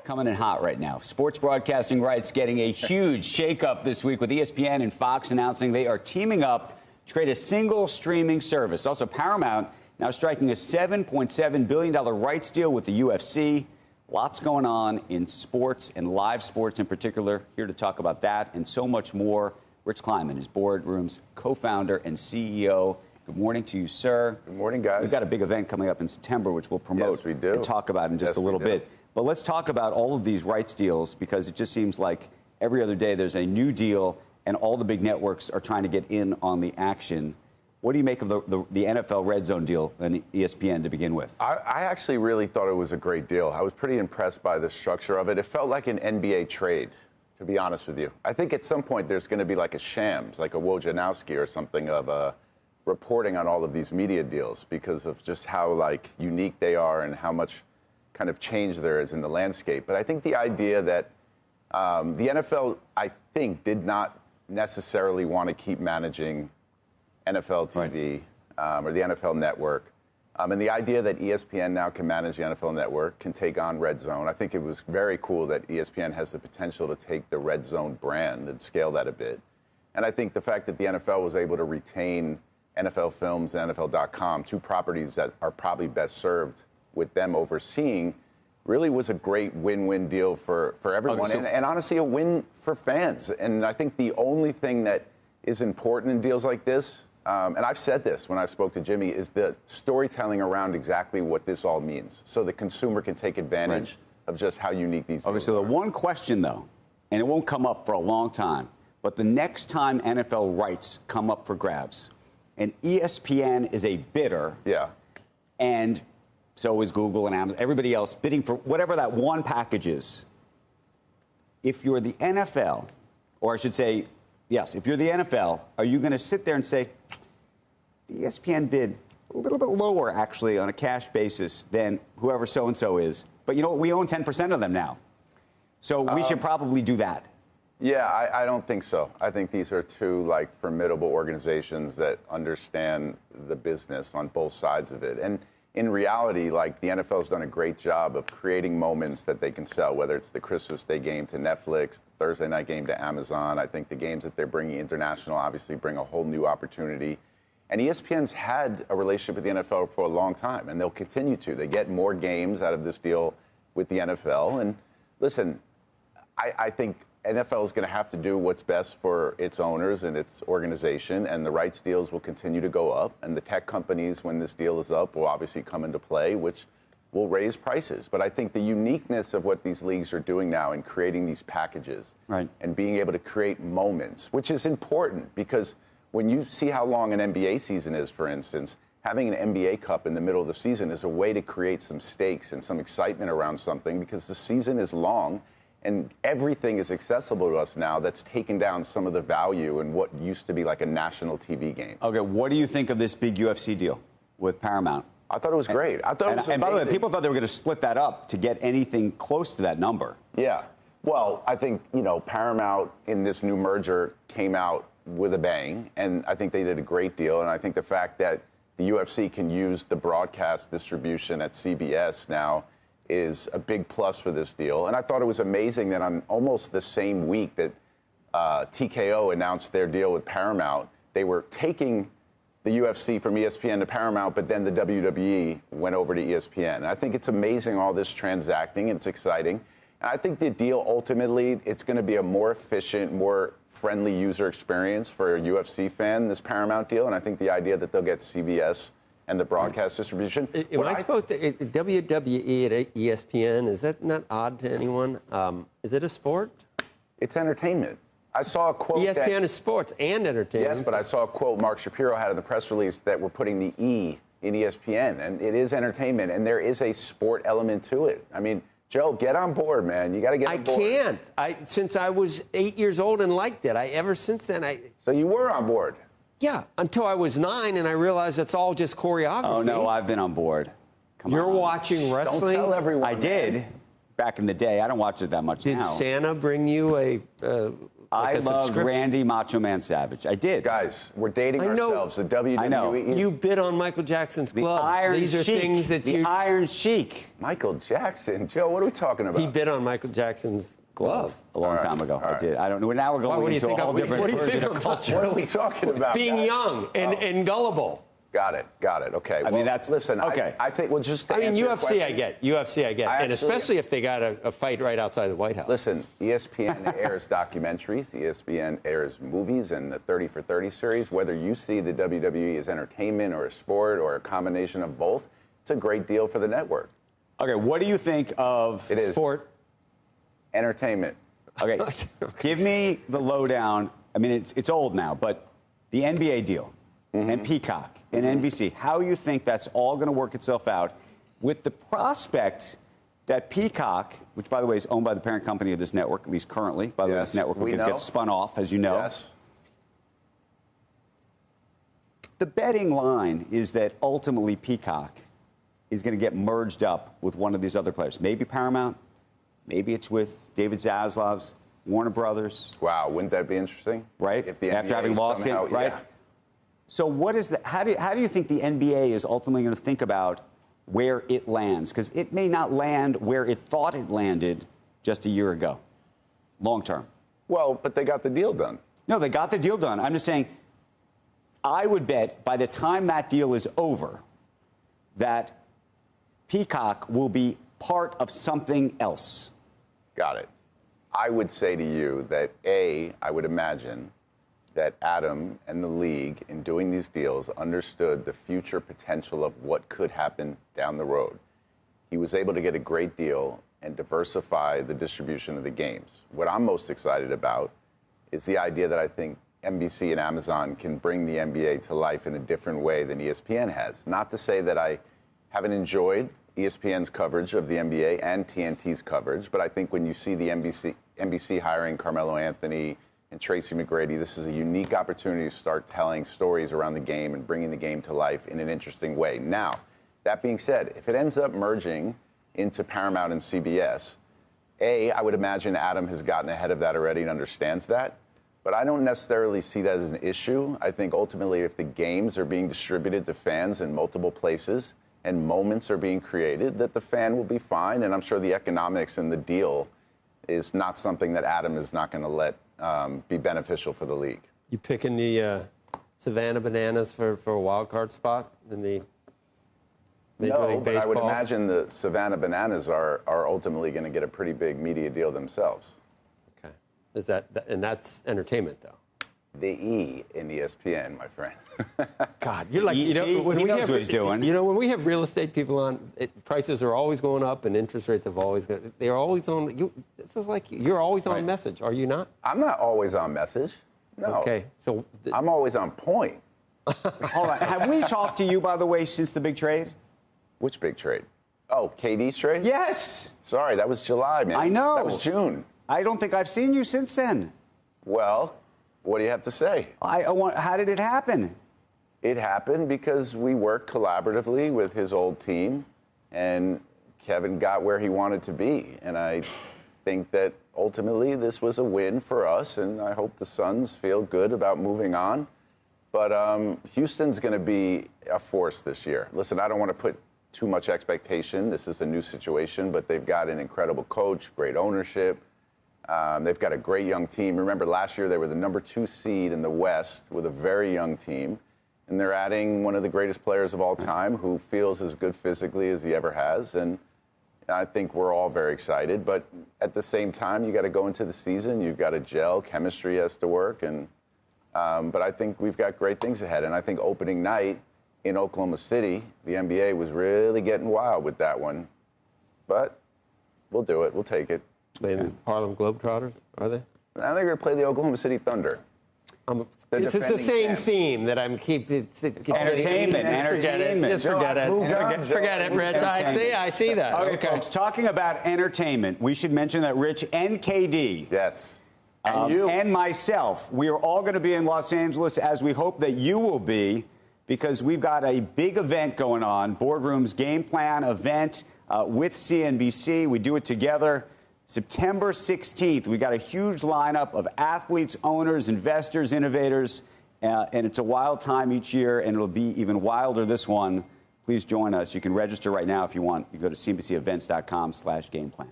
coming in hot right now. Sports broadcasting rights getting a huge shakeup this week with ESPN and Fox announcing they are teaming up to create a single streaming service. Also, Paramount now striking a $7.7 billion rights deal with the UFC. Lots going on in sports and live sports in particular. Here to talk about that and so much more, Rich Kleiman is Boardroom's co-founder and CEO. Good morning to you, sir. Good morning, guys. We've got a big event coming up in September, which we'll promote Yes, we do. and talk about in just a little bit. But let's talk about all of these rights deals, because it just seems like every other day there's a new deal and all the big networks are trying to get in on the action. What do you make of the NFL Red Zone deal and ESPN to begin with? I actually really thought it was a great deal. I was pretty impressed by the structure of it. It felt like an NBA trade, to be honest with you. I think at some point there's going to be like a Shams, like a Wojnarowski or something of reporting on all of these media deals because of just how like unique they are and how much kind of change there is in the landscape. But I think the idea that the NFL, I think, did not necessarily want to keep managing NFL TV or the NFL Network. And the idea that ESPN now can manage the NFL Network, can take on Red Zone. I think it was very cool that ESPN has the potential to take the Red Zone brand and scale that a bit. And I think the fact that the NFL was able to retain NFL Films and NFL.com, two properties that are probably best served with them overseeing, really was a great win-win deal for everyone. Okay, and honestly, a win for fans. And I think the only thing that is important in deals like this, and I've said this when I spoke to Jimmy, is the storytelling around exactly what this all means, so the consumer can take advantage of just how unique these deals so are. the one question, though, and it won't come up for a long time, but the next time NFL rights come up for grabs, and ESPN is a bidder, and so is Google and Amazon, everybody else bidding for whatever that one package is. If you're the NFL, or I should say, yes, if you're the NFL, are you going to sit there and say, the ESPN bid a little bit lower, actually, on a cash basis than whoever so-and-so is, but you know what, we own 10% of them now, so we should probably do that? Yeah, I don't think so. I think these are two like formidable organizations that understand the business on both sides of it. And in reality, like the NFL has done a great job of creating moments that they can sell, whether it's the Christmas Day game to Netflix, the Thursday night game to Amazon. I think the games that they're bringing international obviously bring a whole new opportunity. And ESPN's had a relationship with the NFL for a long time, and they'll continue to. They get more games out of this deal with the NFL. And listen, I think NFL is going to have to do what's best for its owners and its organization, and the rights deals will continue to go up. And the tech companies, when this deal is up, will obviously come into play, which will raise prices. But I think the uniqueness of what these leagues are doing now in creating these packages and being able to create moments, which is important because when you see how long an NBA season is, for instance, having an NBA Cup in the middle of the season is a way to create some stakes and some excitement around something because the season is long. And everything is accessible to us now that's taken down some of the value in what used to be like a national TV game. Okay, what do you think of this big UFC deal with Paramount? I thought it was great. I thought it was amazing. And by the way, people thought they were going to split that up to get anything close to that number. Yeah. Well, I think, you know, Paramount in this new merger came out with a bang, and I think they did a great deal. And I think the fact that the UFC can use the broadcast distribution at CBS now is a big plus for this deal. And I thought it was amazing that on almost the same week that TKO announced their deal with Paramount, they were taking the UFC from ESPN to Paramount, but then the WWE went over to ESPN. And I think it's amazing, all this transacting, and it's exciting. And I think the deal, ultimately, it's going to be a more efficient, more friendly user experience for a UFC fan, this Paramount deal. And I think the idea that they'll get CBS and the broadcast distribution. When I suppose WWE at ESPN, is that not odd to anyone? Is it a sport? It's entertainment. I saw a quote. ESPN is sports and entertainment. Yes, but I saw a quote Mark Shapiro had in the press release that we're putting the E in ESPN, and it is entertainment, and there is a sport element to it. I mean, Joe, get on board, man. You got to get on board. I can't. Since I was 8 years old and liked it. Ever since then, So you were on board? Yeah, until I was 9, and I realized it's all just choreography. Oh, no, I've been on board. You're watching wrestling? Don't tell everyone. I did, back in the day. I don't watch it that much now. Did Santa bring you a I loved Randy Macho Man Savage. I did. Guys, we're dating ourselves. The WWE. I know. You bid on Michael Jackson's glove. The Iron These are Sheik. things that the Iron Sheik. Michael Jackson. Joe, what are we talking about? He bid on Michael Jackson's glove. A long time ago. I did. I don't know. Now we're going into a whole different version of culture. What are we talking about? Being guys? young and gullible. Got it. Okay. I mean, that's listen. Okay. I think we'll just. I mean, UFC, I get. And actually, especially if they got a fight right outside the White House. Listen, ESPN airs documentaries. ESPN airs movies and the 30 for 30 series. Whether you see the WWE as entertainment or a sport or a combination of both, it's a great deal for the network. Okay, what do you think of sport? Entertainment. Okay, give me the lowdown. I mean, it's old now, but the NBA deal and Peacock and NBC, how you think that's all going to work itself out with the prospect that Peacock, which, by the way, is owned by the parent company of this network, at least currently. By the way, this network gets spun off, as you know. Yes. The betting line is that ultimately Peacock is going to get merged up with one of these other players. Maybe Paramount. Maybe it's with David Zaslav's Warner Brothers. Wow, wouldn't that be interesting? Right? If the After NBA having lost it, right? Yeah. So what is that? How do you think the NBA is ultimately going to think about where it lands? Because it may not land where it thought it landed just a year ago, long term. Well, but they got the deal done. No, they got the deal done. I'm just saying, I would bet by the time that deal is over, that Peacock will be part of something else. Got it. I would say to you that, I would imagine that Adam and the league, in doing these deals, understood the future potential of what could happen down the road. He was able to get a great deal and diversify the distribution of the games. What I'm most excited about is the idea that I think NBC and Amazon can bring the NBA to life in a different way than ESPN has. Not to say that I haven't enjoyed ESPN's coverage of the NBA and TNT's coverage, but I think when you see the NBC hiring Carmelo Anthony and Tracy McGrady, this is a unique opportunity to start telling stories around the game and bringing the game to life in an interesting way. Now, that being said, if it ends up merging into Paramount and CBS, I would imagine Adam has gotten ahead of that already and understands that. But I don't necessarily see that as an issue. I think ultimately if the games are being distributed to fans in multiple places and moments are being created, that the fan will be fine. And I'm sure the economics and the deal is not something that Adam is not going to let be beneficial for the league. You picking the Savannah Bananas for a wild card spot in the Major League Baseball? But I would imagine the Savannah Bananas are ultimately going to get a pretty big media deal themselves. Okay. Is that and that's entertainment, though? The E in ESPN, my friend. God, you're like, he knows what he's doing. You know, when we have real estate people on, prices are always going up and interest rates have always gone. They're always on. This is like you're always on message, are you not? I'm not always on message. No. Okay, so I'm always on point. Hold on. Have we talked to you, by the way, since the big trade? Which big trade? Oh, KD's trade? Yes. Sorry, that was July, man. I know. That was June. I don't think I've seen you since then. Well, what do you have to say? How did it happen? It happened because we worked collaboratively with his old team, and Kevin got where he wanted to be. And I think that ultimately this was a win for us, and I hope the Suns feel good about moving on. But Houston's going to be a force this year. Listen, I don't want to put too much expectation. This is a new situation, but they've got an incredible coach, great ownership. They've got a great young team. Remember, last year they were the #2 seed in the West with a very young team. And they're adding one of the greatest players of all time who feels as good physically as he ever has. And I think we're all very excited. But at the same time, you got to go into the season. You've got to gel. Chemistry has to work. And but I think we've got great things ahead. And I think opening night in Oklahoma City, the NBA was really getting wild with that one. But we'll do it. We'll take it. playing the Harlem Globetrotters, are they? I think they're going to play the Oklahoma City Thunder. This is the same theme that I'm keeping. Entertainment. Just forget it. Forget it, Rich. I see that. Okay, folks, talking about entertainment, we should mention that Rich and KD. Yes. And you. And myself, we are all going to be in Los Angeles, as we hope that you will be, because we've got a big event going on, Boardroom's Game Plan event. with CNBC. We do it together. September 16th, we got a huge lineup of athletes, owners, investors, innovators, and it's a wild time each year, and it'll be even wilder this one. Please join us. You can register right now if you want. You go to cnbcevents.com/gameplan.